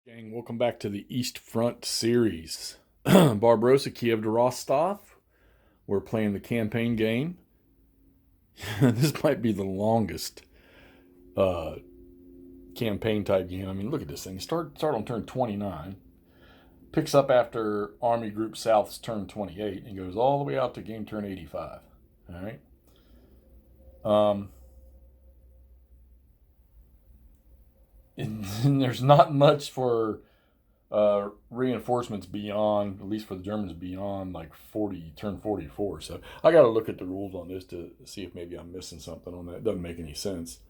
Gang, welcome back to the East Front series. Barbarossa, Kiev to Rostov. We're playing the campaign game. This might be the longest campaign type game. I mean, look at this thing. Start on turn 29. Picks up after Army Group South's turn 28 and goes all the way out to game turn 85. All right. And there's not much for reinforcements beyond, at least for the Germans, beyond like turn 44. So I got to look at the rules on this to see if maybe I'm missing something on that. It doesn't make any sense.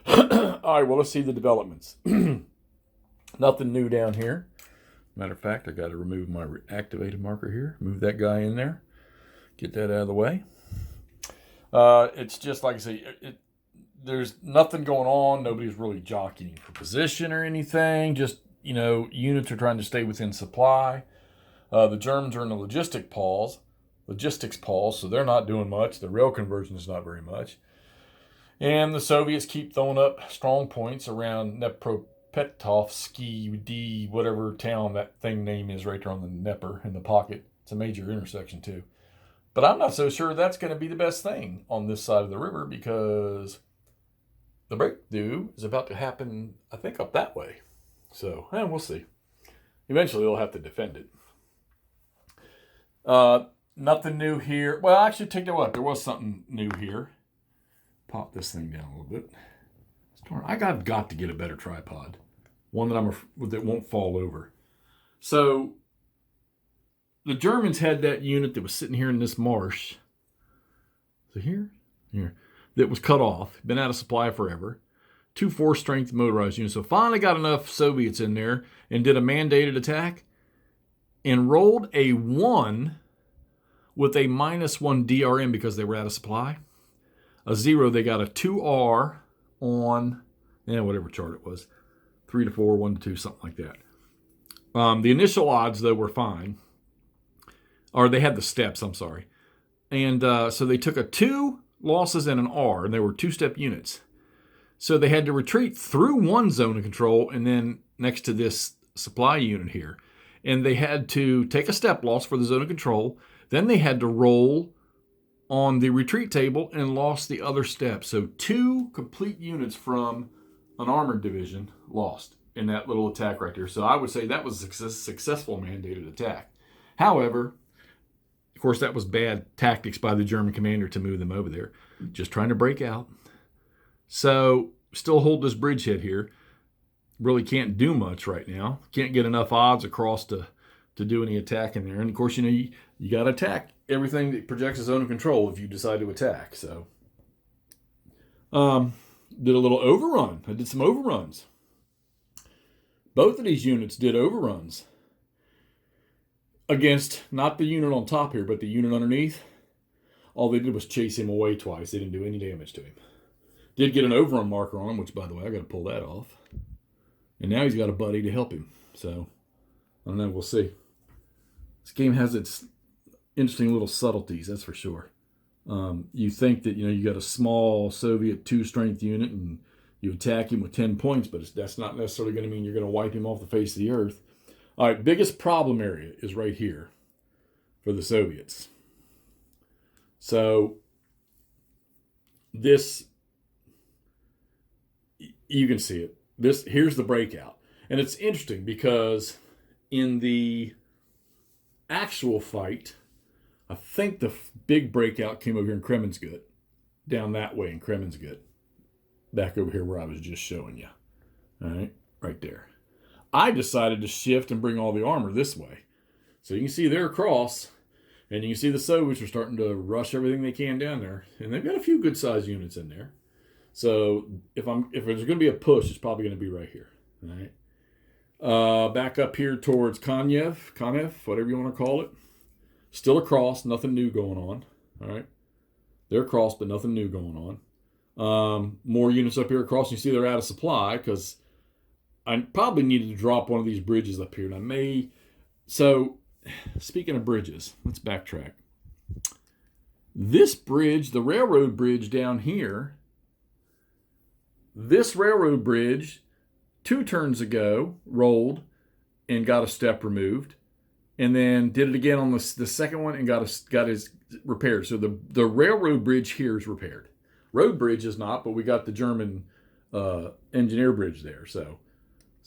All right, well, let's see the developments. Nothing new down here. Matter of fact, I got to remove my activated marker here. Move that guy in there. Get that out of the way. It's just like I say, there's nothing going on. Nobody's really jockeying for position or anything. Just, units are trying to stay within supply. The Germans are in a logistics pause, so they're not doing much. The rail conversion is not very much. And the Soviets keep throwing up strong points around Dnepropetrovsky D, whatever town that thing name is right there on the Dnieper in the pocket. It's a major intersection too. But I'm not so sure that's going to be the best thing on this side of the river because the breakthrough is about to happen, I think, up that way. So, we'll see. Eventually, they'll have to defend it. Nothing new here. Well, actually, take that up. There was something new here. Pop this thing down a little bit. I got to get a better tripod. One that won't fall over. So, the Germans had that unit that was sitting here in this marsh. So here, that was cut off, been out of supply forever. 2 4-strength motorized units. So finally got enough Soviets in there and did a mandated attack and rolled a 1 with a -1 DRM because they were out of supply. A 0, they got a 2R on, whatever chart it was. 3 to 4, 1 to 2, something like that. The initial odds, though, were fine. Or they had the steps, I'm sorry. And so they took a 2 losses and an R, and they were 2-step units. So they had to retreat through one zone of control and then next to this supply unit here. And they had to take a step loss for the zone of control. Then they had to roll on the retreat table and lost the other step. So 2 complete units from an armored division lost in that little attack right there. So I would say that was a successful mandated attack. However, of course, that was bad tactics by the German commander to move them over there. Just trying to break out. So, still hold this bridgehead here. Really can't do much right now. Can't get enough odds across to do any attack in there. And, of course, you got to attack everything that projects a zone of control if you decide to attack. So, did a little overrun. I did some overruns. Both of these units did overruns. Against not the unit on top here, but the unit underneath. All they did was chase him away twice. They didn't do any damage to him. Did get an overrun marker on him, which, by the way, I got to pull that off. And now he's got a buddy to help him. So, I don't know. We'll see. This game has its interesting little subtleties, that's for sure. You think that, you got a small Soviet 2-strength unit and you attack him with 10 points, but that's not necessarily going to mean you're going to wipe him off the face of the earth. All right, biggest problem area is right here for the Soviets. So this, you can see it. Here's the breakout. And it's interesting because in the actual fight, I think the big breakout came over here in Kremenskut, down that way in Kremenskut, back over here where I was just showing you. All right there. I decided to shift and bring all the armor this way. So you can see they're across, and you can see the Soviets are starting to rush everything they can down there. And they've got a few good-sized units in there. So if there's going to be a push, it's probably going to be right here. All right. Back up here towards Kiev, whatever you want to call it. Still across, nothing new going on. All right. They're across, but nothing new going on. More units up here across. You see they're out of supply because I probably needed to drop one of these bridges up here. And so speaking of bridges, let's backtrack. This bridge, the railroad bridge down here, this railroad bridge 2 turns ago rolled and got a step removed, and then did it again on the second one and got his repaired. So the railroad bridge here is repaired. Road bridge is not, but we got the German engineer bridge there. So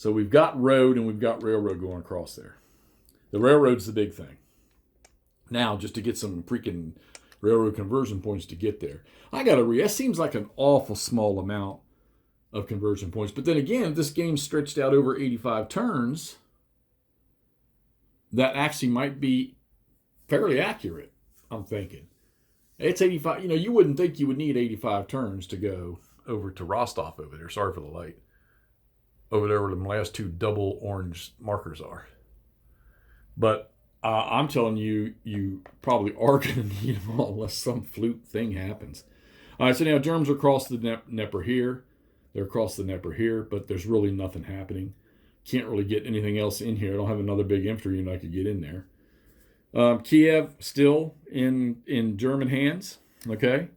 we've got road and we've got railroad going across there. The railroad's the big thing. Now, just to get some freaking railroad conversion points to get there. That seems like an awful small amount of conversion points. But then again, this game stretched out over 85 turns. That actually might be fairly accurate, I'm thinking. It's 85. You wouldn't think you would need 85 turns to go over to Rostov over there. Sorry for the light. Over there where the last two double orange markers are. But I'm telling you, you probably are going to need them all unless some fluke thing happens. All right, so now Germans are across the Dnieper here. They're across the Dnieper here, but there's really nothing happening. Can't really get anything else in here. I don't have another big infantry unit I could get in there. Kiev still in German hands. Okay.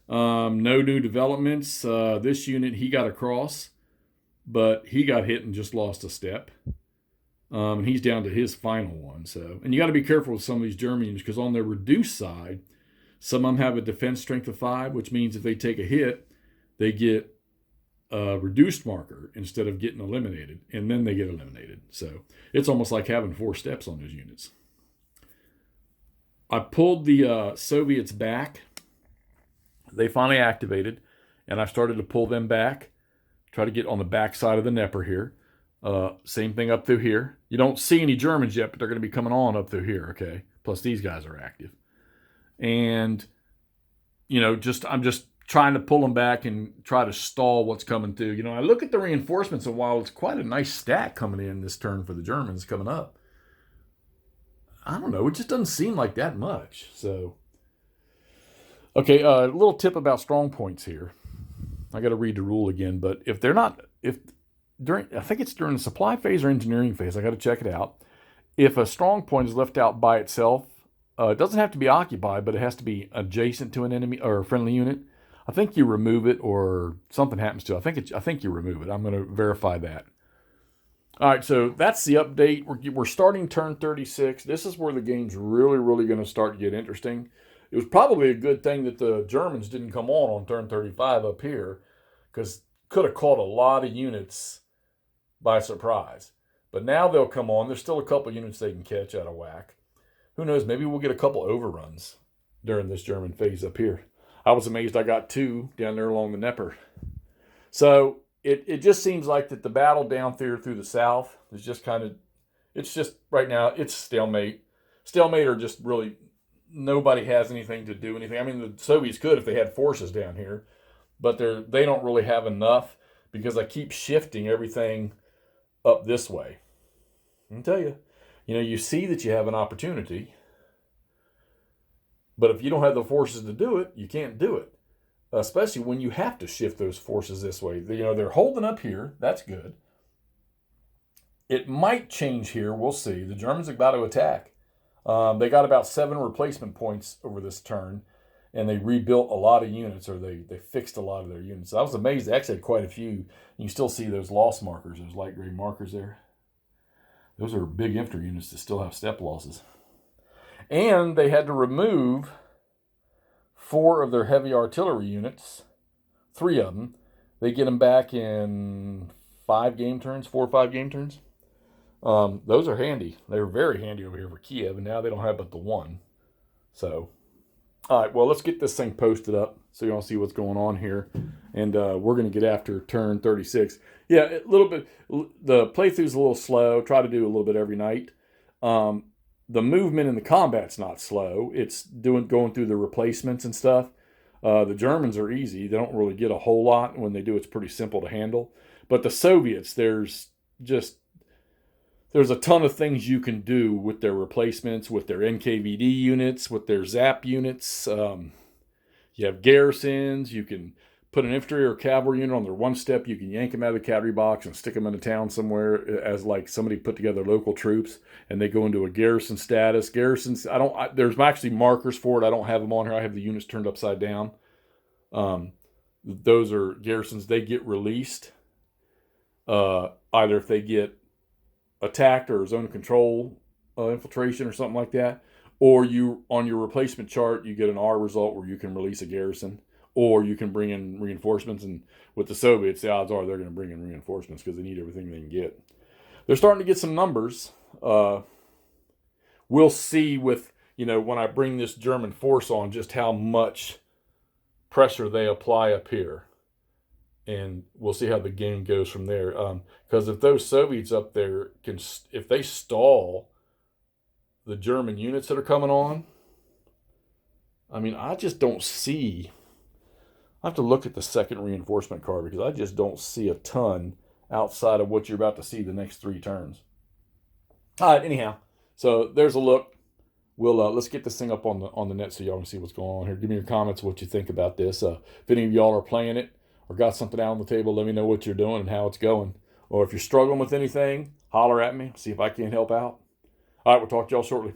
No new developments. This unit, he got across, but he got hit and just lost a step. And he's down to his final one. And you got to be careful with some of these German units because on their reduced side, some of them have a defense strength of 5, which means if they take a hit, they get a reduced marker instead of getting eliminated, and then they get eliminated. So it's almost like having 4 steps on those units. I pulled the Soviets back. They finally activated, and I started to pull them back, try to get on the back side of the Dnieper here. Same thing up through here. You don't see any Germans yet, but they're going to be coming on up through here, okay? Plus these guys are active. And, I'm just trying to pull them back and try to stall what's coming through. I look at the reinforcements, and while it's quite a nice stack coming in this turn for the Germans coming up, I don't know. It just doesn't seem like that much. So, okay, a little tip about strong points here. I got to read the rule again, but I think it's during the supply phase or engineering phase. I got to check it out. If a strong point is left out by itself, it doesn't have to be occupied, but it has to be adjacent to an enemy or a friendly unit. I think you remove it, or something happens to it. I think you remove it. I'm going to verify that. All right, so that's the update. We're starting turn 36. This is where the game's really, really going to start to get interesting. It was probably a good thing that the Germans didn't come on turn 35 up here, because could have caught a lot of units by surprise. But now they'll come on. There's still a couple units they can catch out of whack. Who knows? Maybe we'll get a couple overruns during this German phase up here. I was amazed I got 2 down there along the Dnieper. So it just seems like that the battle down through the south is just it's just right now, it's stalemate. Stalemate are just really, nobody has anything to do anything. I mean, the Soviets could if they had forces down here, but they don't really have enough because I keep shifting everything up this way. I can tell you, you see that you have an opportunity, but if you don't have the forces to do it, you can't do it. Especially when you have to shift those forces this way. They're holding up here. That's good. It might change here. We'll see. The Germans are about to attack. They got about 7 replacement points over this turn, and they rebuilt a lot of units, or they fixed a lot of their units. I was amazed. They actually had quite a few. You still see those loss markers, those light gray markers there. Those are big infantry units that still have step losses. And they had to remove 4 of their heavy artillery units, 3 of them. They get them back in 5 game turns, 4 or 5 game turns. Those are handy. They were very handy over here for Kiev, and now they don't have but the 1. So, all right, well, let's get this thing posted up so you all see what's going on here. And we're going to get after turn 36. Yeah, a little bit. The playthrough's a little slow. Try to do a little bit every night. The movement in the combat's not slow. It's going through the replacements and stuff. The Germans are easy. They don't really get a whole lot. When they do, it's pretty simple to handle. But the Soviets, there's a ton of things you can do with their replacements, with their NKVD units, with their ZAP units. You have garrisons. You can put an infantry or cavalry unit on their 1 step. You can yank them out of the cavalry box and stick them in a town somewhere as like somebody put together local troops, and they go into a garrison status. Garrisons, there's actually markers for it. I don't have them on here. I have the units turned upside down. Those are garrisons. They get released either if they get attacked or zone of control infiltration or something like that. Or you, on your replacement chart, you get an R result where you can release a garrison, or you can bring in reinforcements. And with the Soviets, the odds are they're going to bring in reinforcements because they need everything they can get. They're starting to get some numbers. We'll see with, when I bring this German force on, just how much pressure they apply up here. And we'll see how the game goes from there. Because if those Soviets up there if they stall the German units that are coming on, I just don't see. I have to look at the second reinforcement card because I just don't see a ton outside of what you're about to see the next 3 turns. All right, anyhow, so there's a look. We'll let's get this thing up on the net so y'all can see what's going on here. Give me your comments what you think about this. If any of y'all are playing it or got something out on the table, let me know what you're doing and how it's going. Or if you're struggling with anything, holler at me. See if I can help out. All right, we'll talk to y'all shortly.